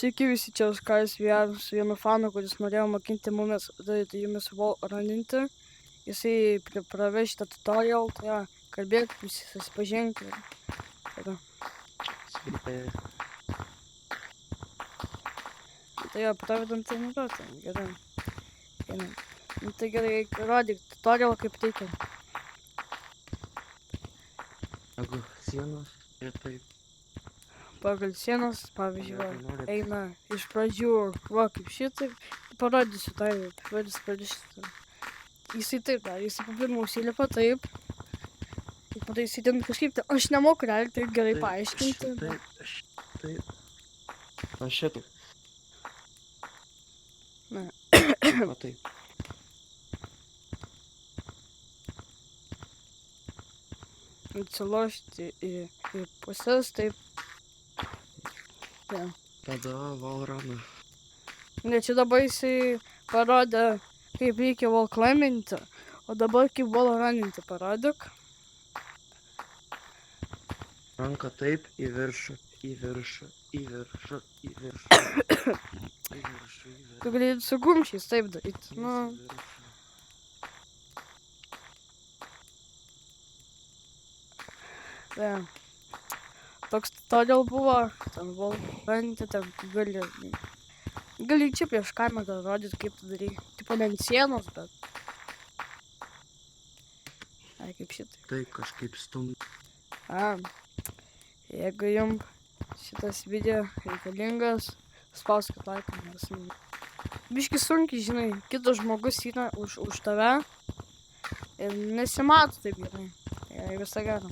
Sveiki visi, čia Oskaras VR su vienu fanu, kuris norėjo mokinti mumis daryti jumis raninti. Jisai praveš šitą tutorial, tai jo, kalbėk, visi susipažinti. Tai jo, pravedam treniruotę, gerai. Nu, tai gerai, rodyk tutorial kaip reikia. Pagal sienos ir taip. Pagal sienas, pavyzdžiui, eina iš pradžių, va, kaip šitaip, parodysiu tai, pradėsiu. Jisai taip, jisai papirmą užsilipa taip, ir patai jisai ten kažkaip, tai aš nemoku realiai taip gerai paaiškinti. Taip. Aš šitaip. Na. O taip. Atsilošti į pusės, taip. Ja. Tada valrana. Ne, čia dabar jisai parodė, kaip reikia wall climbinti, o dabar kaip wall runinti parodyk. Ranka taip, į viršų. Tu gali su gumšiais taip daryti. Nu. Ja. Toks tutorial buvo, ten wall runinti, ten gali čia prieš kamerą rodyti, kaip tu darai. Tipo ne ant sienos, bet. Ai, kaip šitai. Taip, kažkaip stumti. Jeigu jums šitas video reikalingas, spauskit laiką, nes biški sunkiai, žinai, kitas žmogus yra už tave ir nesimato taip gerai. Visą gerą.